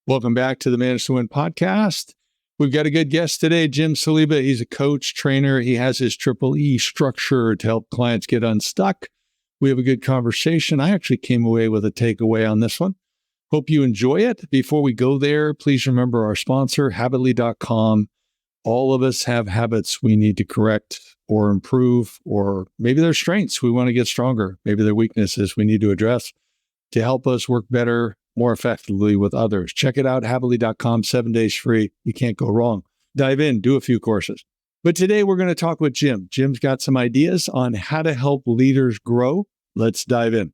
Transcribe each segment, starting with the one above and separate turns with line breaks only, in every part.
Welcome back to the Manage to Win podcast. We've got a good guest today, Jim Saliba. He's a coach, trainer. He has his Triple E structure to help clients get unstuck. We have a good conversation. I actually came away with a takeaway on this one. Hope you enjoy it. Before we go there, please remember our sponsor, Habitly.com. All of us have habits we need to correct or improve, or maybe they're strengths we want to get stronger. Maybe they're weaknesses we need to address to help us work better, more effectively with others. Check it out, Habitly.com, 7 days free. You can't go wrong. Dive in, do a few courses. But today we're going to talk with Jim. Jim's got some ideas on how to help leaders grow. Let's dive in.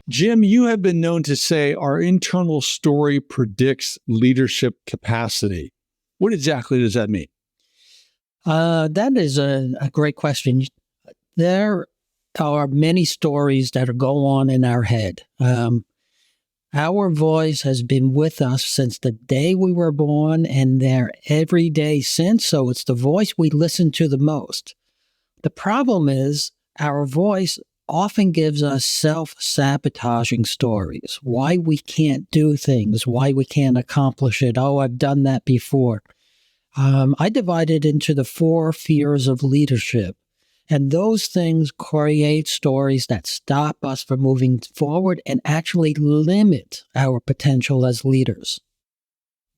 Jim, you have been known to say our internal story predicts leadership capacity. What exactly does that mean?
That is a great question. There are many stories that go on in our head. Our voice has been with us since the day we were born and there every day since, so it's the voice we listen to the most. The problem is our voice often gives us self-sabotaging stories, why we can't do things, why we can't accomplish it. Oh, I've done that before. I divide it into the 4 fears of leadership, and those things create stories that stop us from moving forward and actually limit our potential as leaders.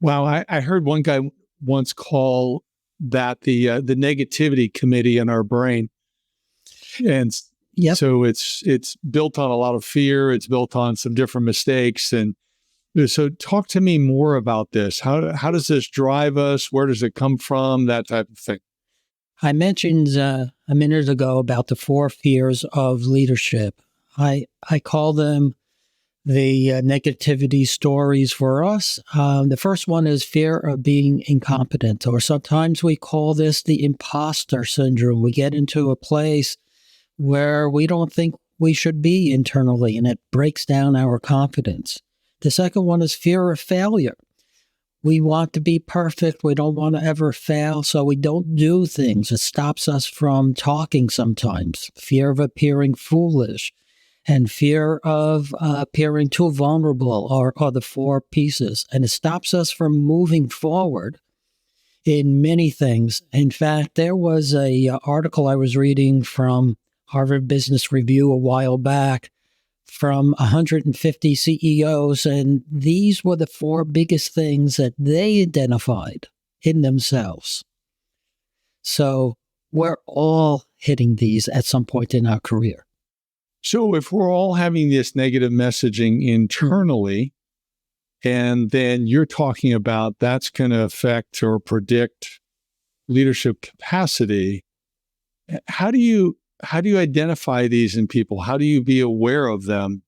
Wow, I heard one guy once call that the negativity committee in our brain, and
yep.
So it's built on a lot of fear. It's built on some different mistakes. And so talk to me more about this. How does this drive us? Where does it come from? That type of thing.
I mentioned a minute ago about the 4 fears of leadership. I call them the negativity stories for us. The first one is fear of being incompetent, or sometimes we call this the imposter syndrome. We get into a place where we don't think we should be internally, and it breaks down our confidence. The second one is fear of failure. We want to be perfect. We don't want to ever fail, so we don't do things. It stops us from talking sometimes. Fear of appearing foolish and fear of appearing too vulnerable are the 4 pieces. And it stops us from moving forward in many things. In fact, there was a article I was reading from Harvard Business Review a while back from 150 CEOs, and these were the 4 biggest things that they identified in themselves. So we're all hitting these at some point in our career.
So if we're all having this negative messaging internally, and then you're talking about that's going to affect or predict leadership capacity, how do you identify these in people? How do you be aware of them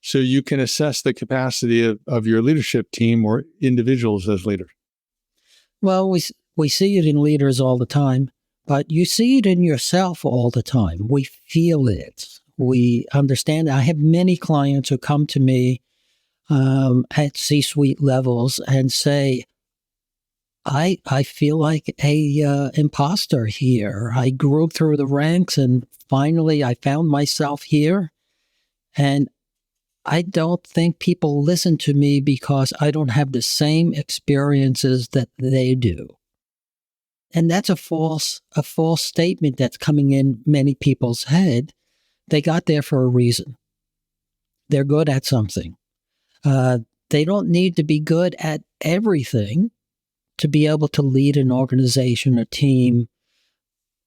so you can assess the capacity of your leadership team or individuals as leaders?
Well, we see it in leaders all the time, but you see it in yourself all the time. We feel it. We understand. I have many clients who come to me at C-suite levels and say, I feel like a imposter here. I grew through the ranks and finally I found myself here. And I don't think people listen to me because I don't have the same experiences that they do. And that's a false statement that's coming in many people's head. They got there for a reason. They're good at something. They don't need to be good at everything to be able to lead an organization, a team,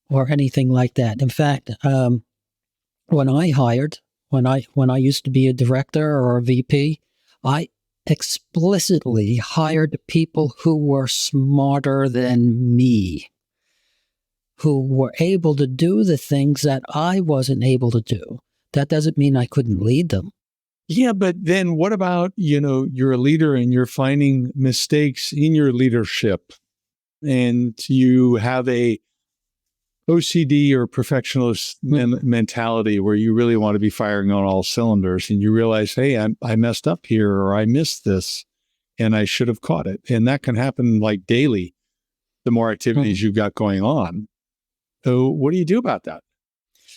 or anything like that. In fact, when I used to be a director or a VP, I explicitly hired people who were smarter than me, who were able to do the things that I wasn't able to do. That doesn't mean I couldn't lead them.
Yeah, but then what about, you're a leader and you're finding mistakes in your leadership and you have a OCD or perfectionist mentality where you really want to be firing on all cylinders and you realize, hey, I messed up here or I missed this and I should have caught it. And that can happen like daily, the more activities you've got going on. So what do you do about that?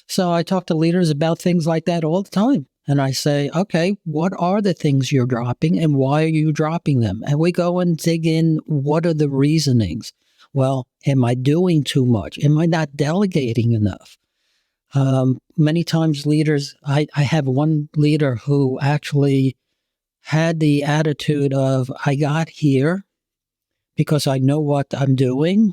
So I talk to leaders about things like that all the time. And I say, okay, what are the things you're dropping and why are you dropping them? And we go and dig in, what are the reasonings? Well, am I doing too much? Am I not delegating enough? Many times leaders, I have one leader who actually had the attitude of, I got here because I know what I'm doing.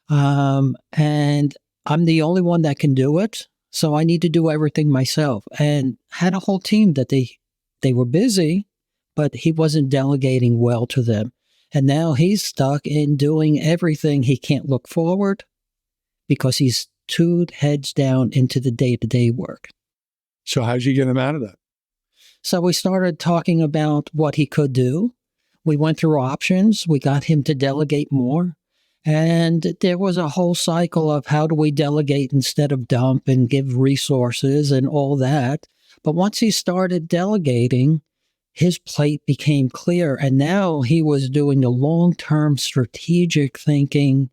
And I'm the only one that can do it. So I need to do everything myself, and had a whole team that they were busy, but he wasn't delegating well to them. And now he's stuck in doing everything. He can't look forward because he's two heads down into the day-to-day work.
So how'd you get him out of that?
So we started talking about what he could do. We went through options. We got him to delegate more. And there was a whole cycle of how do we delegate instead of dump and give resources and all that. But once he started delegating, his plate became clear. And now he was doing the long-term strategic thinking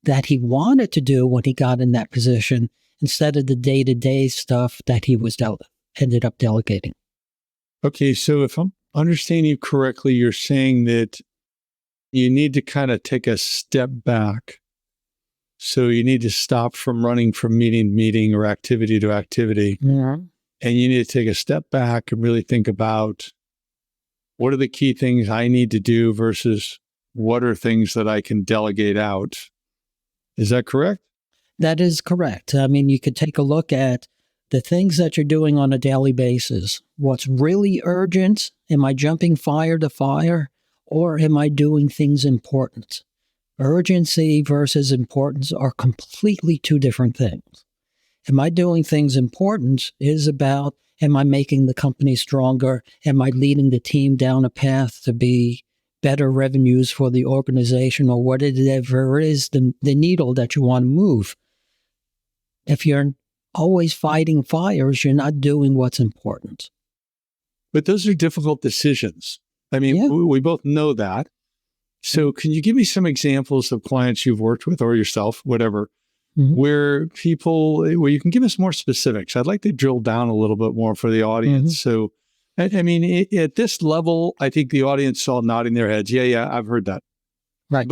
that he wanted to do when he got in that position instead of the day-to-day stuff that he was ended up delegating.
Okay, so if I'm understanding you correctly, you're saying that you need to kind of take a step back. So you need to stop from running from meeting to meeting or activity to activity.
Mm-hmm.
And you need to take a step back and really think about what are the key things I need to do versus what are things that I can delegate out. Is that correct?
That is correct. I mean, you could take a look at the things that you're doing on a daily basis. What's really urgent? Am I jumping fire to fire? Or am I doing things important? Urgency versus importance are completely two different things. Am I doing things important is about, am I making the company stronger? Am I leading the team down a path to be better revenues for the organization, or whatever is the needle that you want to move? If you're always fighting fires, you're not doing what's important.
But those are difficult decisions. I mean, we both know that. So can you give me some examples of clients you've worked with or yourself, whatever, where you can give us more specifics? I'd like to drill down a little bit more for the audience. So, I mean, at this level, I think the audience saw nodding their heads. Yeah, I've heard that.
Right.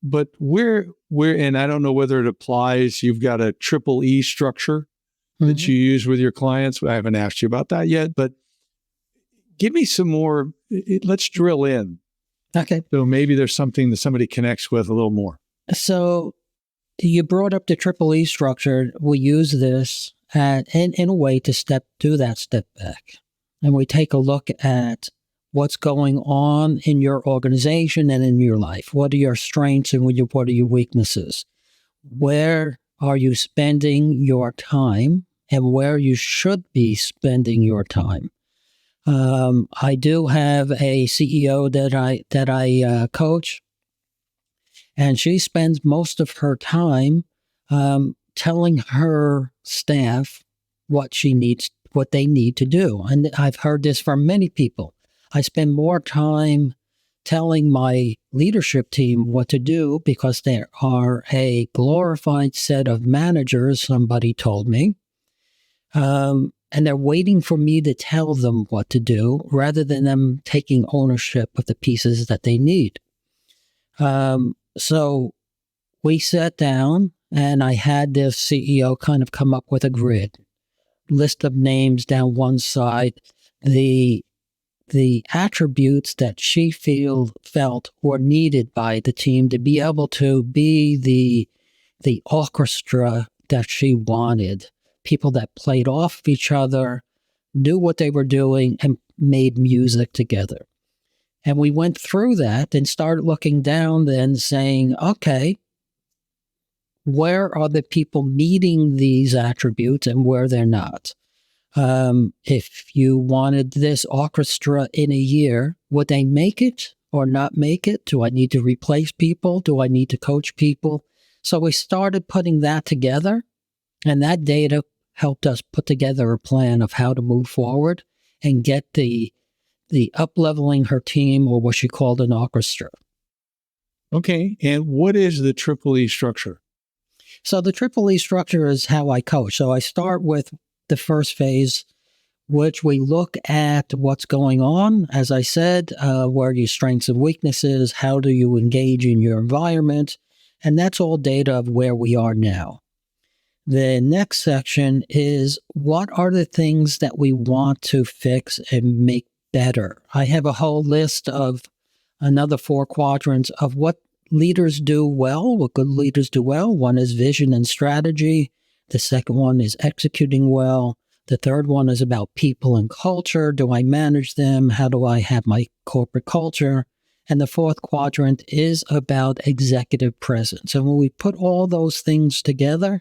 But where, and I don't know whether it applies, you've got a triple E structure that you use with your clients. I haven't asked you about that yet, but give me some more. Let's drill in.
Okay.
So maybe there's something that somebody connects with a little more.
So you brought up the triple E structure. We use this in a way to do that step back. And we take a look at what's going on in your organization and in your life. What are your strengths and what are your weaknesses? Where are you spending your time and where you should be spending your time? I do have a CEO that I coach, and she spends most of her time telling her staff what they need to do. And I've heard this from many people. I spend more time telling my leadership team what to do because there are a glorified set of managers, somebody told me. And they're waiting for me to tell them what to do rather than them taking ownership of the pieces that they need. So we sat down and I had this CEO kind of come up with a grid, list of names down one side, the attributes that she felt were needed by the team to be able to be the orchestra that she wanted. People that played off each other, knew what they were doing, and made music together. And we went through that and started looking down then saying, okay, where are the people meeting these attributes and where they're not? If you wanted this orchestra in a year, would they make it or not make it? Do I need to replace people? Do I need to coach people? So we started putting that together, and that data helped us put together a plan of how to move forward and get the up-leveling her team, or what she called an orchestra.
Okay. And what is the triple E structure?
So the triple E structure is how I coach. So I start with the first phase, which we look at what's going on. As I said, where are your strengths and weaknesses? How do you engage in your environment? And that's all data of where we are now. The next section is what are the things that we want to fix and make better? I have a whole list of another 4 quadrants of what leaders do well, what good leaders do well. One is vision and strategy. The second one is executing well. The third one is about people and culture. Do I manage them? How do I have my corporate culture? And the fourth quadrant is about executive presence. And when we put all those things together,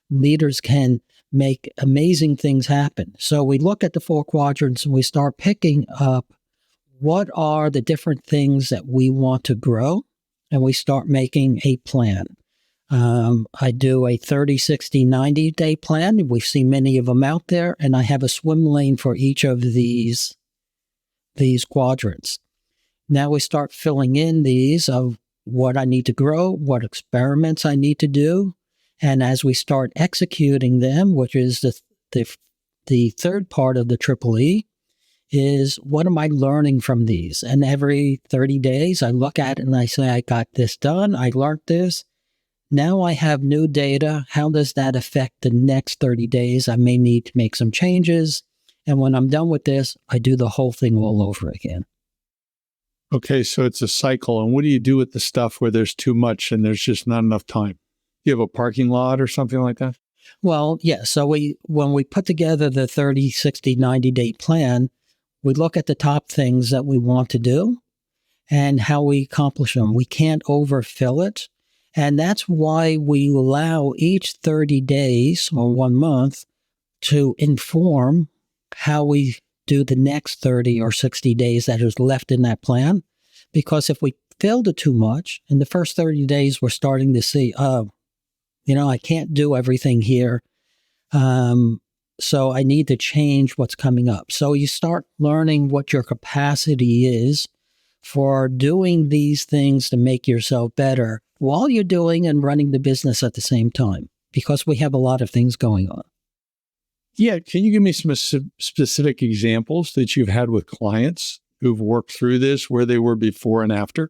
leaders can make amazing things happen. So we look at the 4 quadrants and we start picking up what are the different things that we want to grow, and we start making a plan. I do a 30, 60, 90-day plan. We've seen many of them out there, and I have a swim lane for each of these quadrants. Now we start filling in these of what I need to grow, what experiments I need to do, and as we start executing them, which is the third part of the triple E, is what am I learning from these? And every 30 days, I look at it and I say, I got this done. I learned this. Now I have new data. How does that affect the next 30 days? I may need to make some changes. And when I'm done with this, I do the whole thing all over again.
Okay, so it's a cycle. And what do you do with the stuff where there's too much and there's just not enough time? You have a parking lot or something like that?
Well, yeah. So when we put together the 30, 60, 90-day plan, we look at the top things that we want to do and how we accomplish them. We can't overfill it. And that's why we allow each 30 days or 1 month to inform how we do the next 30 or 60 days that is left in that plan. Because if we filled it too much, in the first 30 days, we're starting to see, I can't do everything here. So I need to change what's coming up. So you start learning what your capacity is for doing these things to make yourself better while you're doing and running the business at the same time, because we have a lot of things going on.
Yeah. Can you give me some specific examples that you've had with clients who've worked through this, where they were before and after?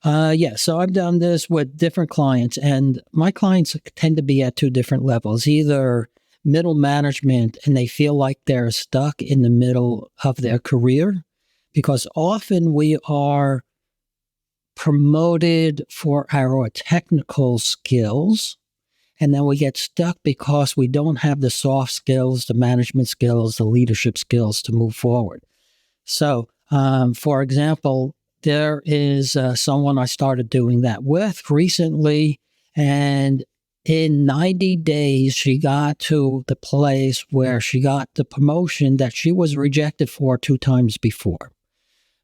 Yeah. So I've done this with different clients, and my clients tend to be at 2 different levels, either middle management and they feel like they're stuck in the middle of their career, because often we are promoted for our technical skills, and then we get stuck because we don't have the soft skills, the management skills, the leadership skills to move forward. So, for example, there is someone I started doing that with recently, and in 90 days, she got to the place where she got the promotion that she was rejected for 2 times before,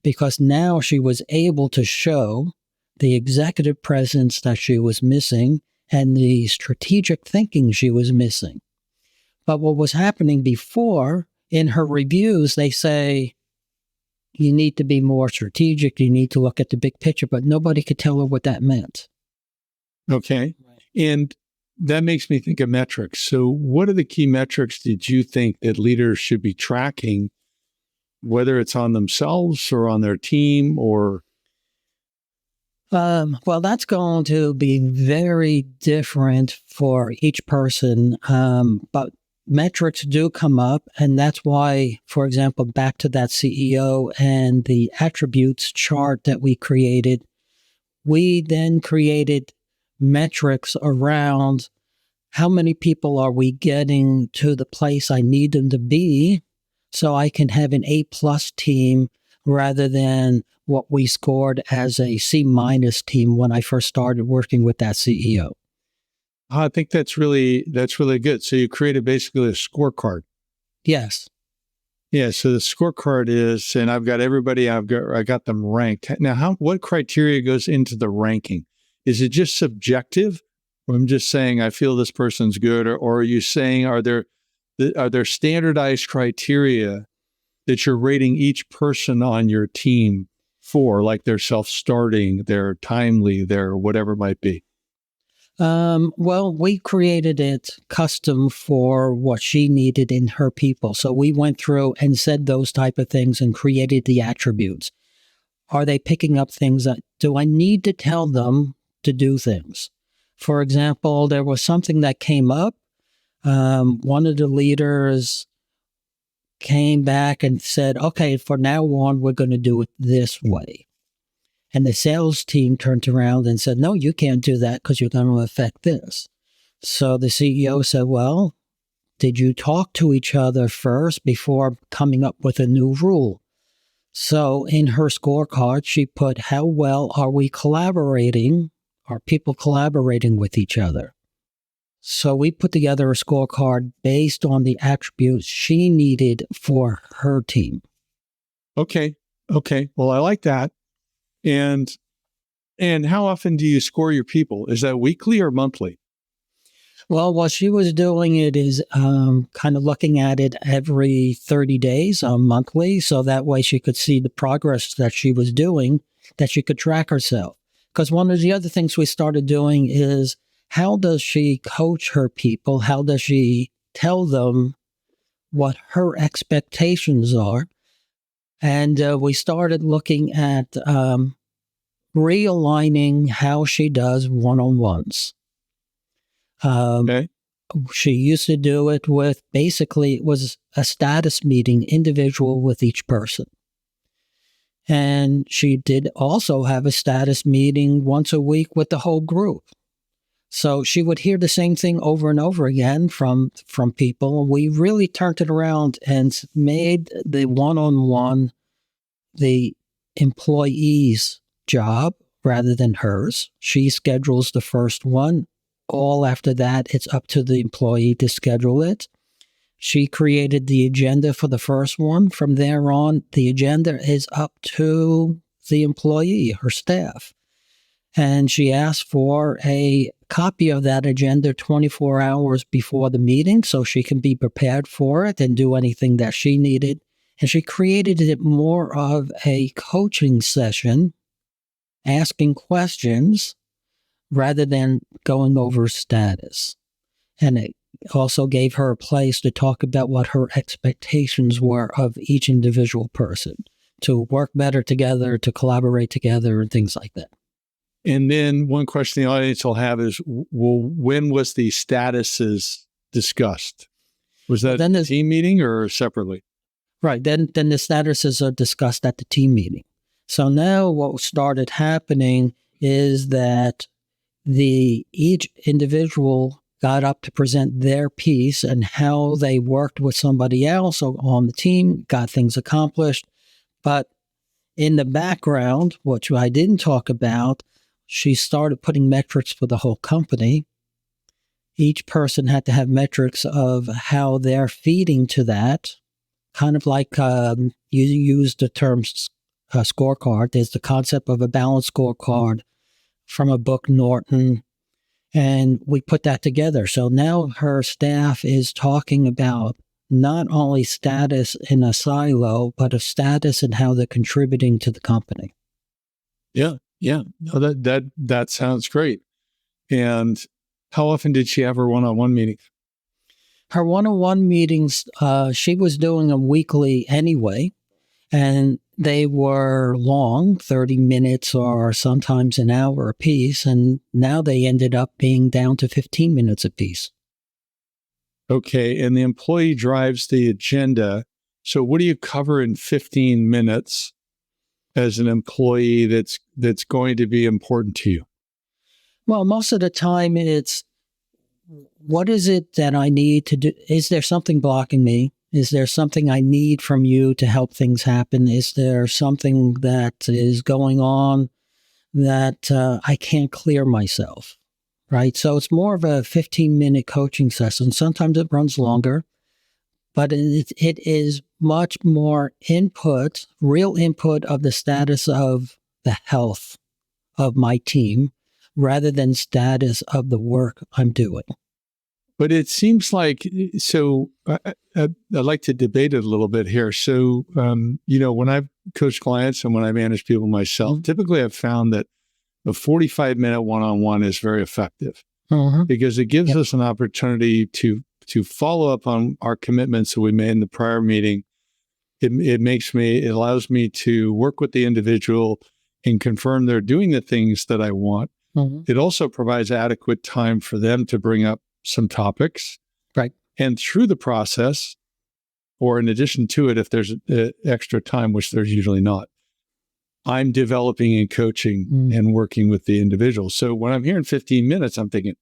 because now she was able to show the executive presence that she was missing and the strategic thinking she was missing. But what was happening before, in her reviews, they say, you need to be more strategic, you need to look at the big picture, but nobody could tell her what that meant.
Okay. And that makes me think of metrics. So what are the key metrics that you think that leaders should be tracking, whether it's on themselves or on their team or?
Well, that's going to be very different for each person. But metrics do come up. And that's why, for example, back to that CEO and the attributes chart that we created, we then created metrics around how many people are we getting to the place I need them to be so I can have an A+ team rather than what we scored as a C- team when I first started working with that CEO.
I think that's really good. So you created basically a scorecard.
Yes.
Yeah. So the scorecard is, and I've got everybody, I got them ranked. Now, what criteria goes into the ranking? Is it just subjective? Or I'm just saying, I feel this person's good, or are you saying, are there standardized criteria that you're rating each person on your team for, like they're self-starting, they're timely, they're whatever it might be?
Well, we created it custom for what she needed in her people. So we went through and said those type of things and created the attributes. Are they picking up things that, do I need to tell them to do things? For example, there was something that came up. One of the leaders came back and said, okay, for now on, we're going to do it this way. And the sales team turned around and said, no, you can't do that because you're going to affect this. So the CEO said, well, did you talk to each other first before coming up with a new rule? So in her scorecard, she put, how well are we collaborating? Are people collaborating with each other? So we put together a scorecard based on the attributes she needed for her team.
Okay. Well, I like that. And how often do you score your people? Is that weekly or monthly?
Well, what she was doing it is kind of looking at it every 30 days, monthly, so that way she could see the progress that she was doing, that she could track herself. Because one of the other things we started doing is, how does she coach her people? How does she tell them what her expectations are? And we started looking at realigning how she does one-on-ones.
Okay.
She used to do it with, basically, it was a status meeting, individual with each person. And she did also have a status meeting once a week with the whole group. So she would hear the same thing over and over again from people. We really turned it around and made the one-on-one the employee's job rather than hers. She schedules the first one. All after that, it's up to the employee to schedule it. She created the agenda for the first one. From there on, the agenda is up to the employee, her staff. And she asked for a copy of that agenda 24 hours before the meeting so she can be prepared for it and do anything that she needed. And she created it more of a coaching session, asking questions rather than going over status. And it also gave her a place to talk about what her expectations were of each individual person, to work better together, to collaborate together, and things like that.
And then one question the audience will have is, well, when was the statuses discussed? Was that a team meeting or separately?
Right. Then the statuses are discussed at the team meeting. So now what started happening is that each individual got up to present their piece and how they worked with somebody else on the team, got things accomplished. But in the background, which I didn't talk about, she started putting metrics for the whole company. Each person had to have metrics of how they're feeding to that, kind of like you use the term scorecard. There's the concept of a balanced scorecard from a book, Norton, and we put that together. So now her staff is talking about not only status in a silo, but a status and how they're contributing to the company.
Yeah. No, that sounds great. And how often did she have her one-on-one meetings?
Her one-on-one meetings, she was doing them weekly anyway, and they were long, 30 minutes or sometimes an hour apiece, and now they ended up being down to 15 minutes apiece.
Okay, and the employee drives the agenda. So what do you cover in 15 minutes as an employee that's going to be important to you?
Well, most of the time it's, what is it that I need to do? Is there something blocking me? Is there something I need from you to help things happen? Is there something that is going on that I can't clear myself? Right? So it's more of a 15-minute coaching session. Sometimes it runs longer, but it is much more input, real input of the status of the health of my team rather than status of the work I'm doing.
But it seems like, so I'd like to debate it a little bit here. So, when I've coached clients and when I manage people myself, typically I've found that a 45-minute one-on-one is very effective. because it gives us an opportunity to follow up on our commitments that we made in the prior meeting. It allows me to work with the individual and confirm they're doing the things that I want. It also provides adequate time for them to bring up some topics.
Right.
And through the process, or in addition to it, if there's extra time, which there's usually not, I'm developing and coaching and working with the individual. So when I'm here in 15 minutes, I'm thinking,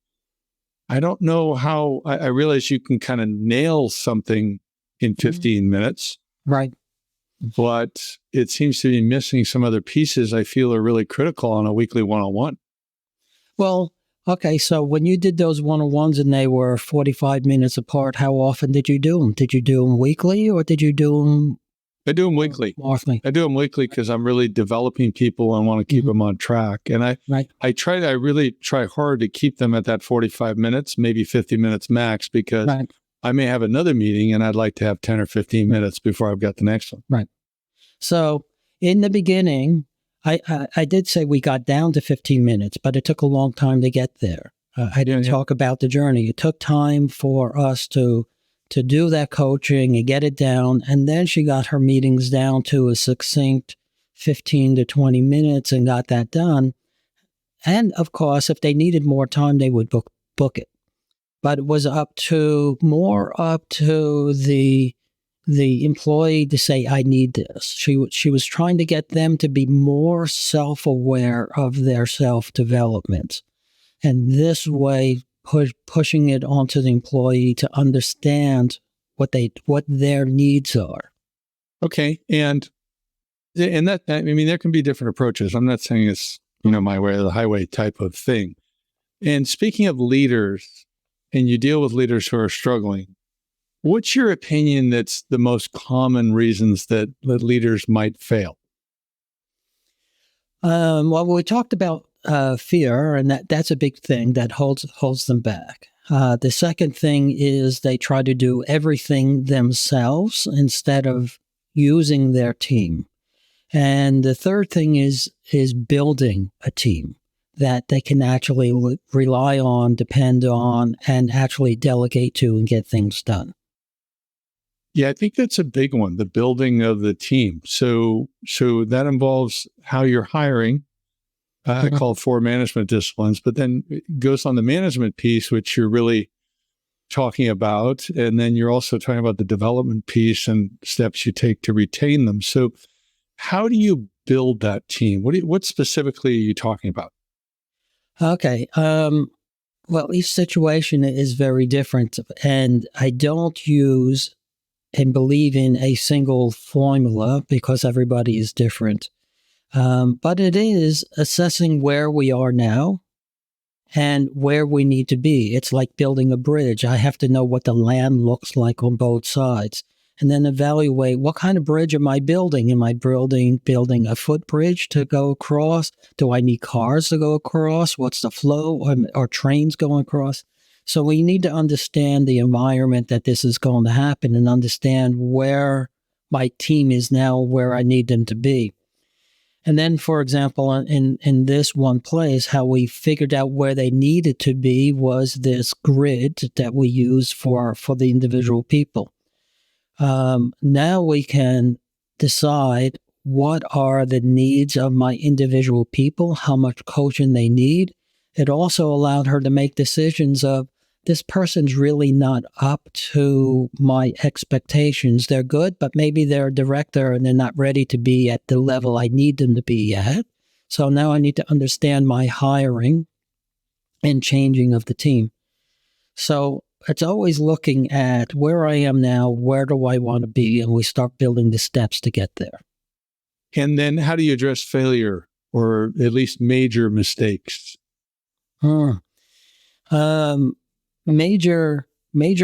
I don't know how, I realize you can kind of nail something in 15 minutes.
Right.
But it seems to be missing some other pieces I feel are really critical on a weekly one-on-one.
Well, okay, so when you did those one-on-ones and they were 45 minutes apart, how often did you do them? Did you do them weekly or did you do them?
I do them weekly.
Monthly.
I do them weekly because I'm really developing people and want to keep them on track. And I really try hard to keep them at that 45 minutes, maybe 50 minutes max, because I may have another meeting and I'd like to have 10 or 15 minutes before I've got the next one.
Right. So in the beginning, I did say we got down to 15 minutes, but it took a long time to get there. I didn't talk about the journey. It took time for us to do that coaching and get it down. And then she got her meetings down to a succinct 15 to 20 minutes and got that done. And of course, if they needed more time, they would book it. But it was up to the employee to say, I need this. She was trying to get them to be more self-aware of their self-development. And this way, pushing it onto the employee to understand what their needs are.
Okay. And that, I mean, there can be different approaches. I'm not saying it's, my way or the highway type of thing. And speaking of leaders, and you deal with leaders who are struggling, what's your opinion that's the most common reasons that leaders might fail?
Well, we talked about fear, and that's a big thing that holds them back. The second thing is they try to do everything themselves instead of using their team. And the third thing is building a team that they can actually rely on, depend on, and actually delegate to and get things done.
Yeah, I think that's a big one, the building of the team. So that involves how you're hiring. I call it 4 management disciplines, but then it goes on the management piece, which you're really talking about. And then you're also talking about the development piece and steps you take to retain them. So how do you build that team? What specifically are you talking about?
Okay. Well, each situation is very different, and I don't use and believe in a single formula because everybody is different. But it is assessing where we are now and where we need to be. It's like building a bridge. I have to know what the land looks like on both sides, and then evaluate what kind of bridge am I building? Am I building a footbridge to go across? Do I need cars to go across? What's the flow? Or trains going across? So we need to understand the environment that this is going to happen and understand where my team is now, where I need them to be. And then, for example, in this one place, how we figured out where they needed to be was this grid that we use for the individual people. Now we can decide what are the needs of my individual people, how much coaching they need. It also allowed her to make decisions of, this person's really not up to my expectations. They're good, but maybe they're a director and they're not ready to be at the level I need them to be at. So now I need to understand my hiring and changing of the team. So it's always looking at where I am now, where do I want to be, and we start building the steps to get there.
And then how do you address failure or at least major mistakes?
Major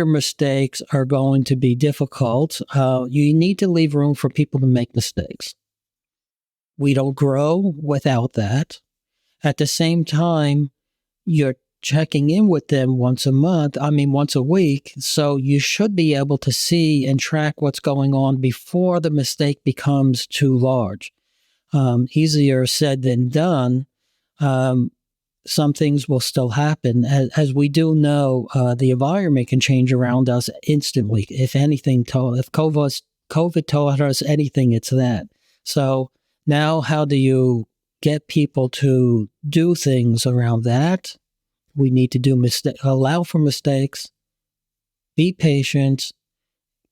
mistakes are going to be difficult. You need to leave room for people to make mistakes. We don't grow without that. At the same time, you're checking in with them once a week. So you should be able to see and track what's going on before the mistake becomes too large. Easier said than done. some things will still happen. As we do know, the environment can change around us instantly. If anything, if COVID taught us anything, it's that. So now how do you get people to do things around that? We need to allow for mistakes, be patient,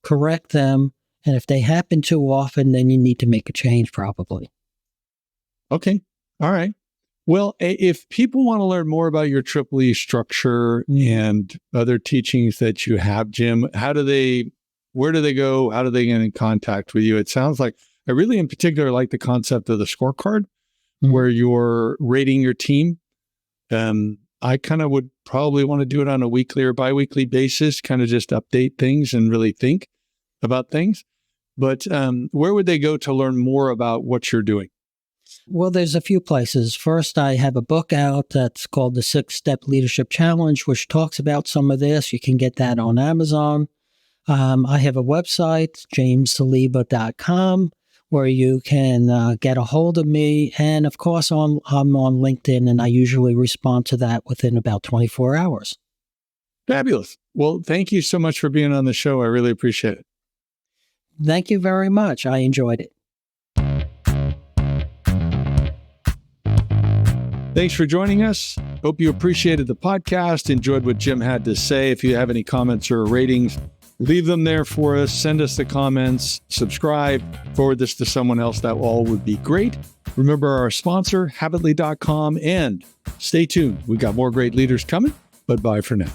correct them, and if they happen too often, then you need to make a change probably.
Okay. All right. Well, if people want to learn more about your Triple E structure and other teachings that you have, Jim, where do they go? How do they get in contact with you? It sounds like I really in particular like the concept of the scorecard where you're rating your team. I kind of would probably want to do it on a weekly or biweekly basis, kind of just update things and really think about things. But where would they go to learn more about what you're doing?
Well, there's a few places. First, I have a book out that's called the 6-Step Leadership Challenge, which talks about some of this. You can get that on Amazon. I have a website, jamessaliba.com, where you can get a hold of me. And of course, I'm on LinkedIn, and I usually respond to that within about 24 hours.
Fabulous. Well, thank you so much for being on the show. I really appreciate it.
Thank you very much. I enjoyed it.
Thanks for joining us. Hope you appreciated the podcast, enjoyed what Jim had to say. If you have any comments or ratings, leave them there for us. Send us the comments, subscribe, forward this to someone else. That all would be great. Remember our sponsor, Habitly.com, and stay tuned. We've got more great leaders coming, but bye for now.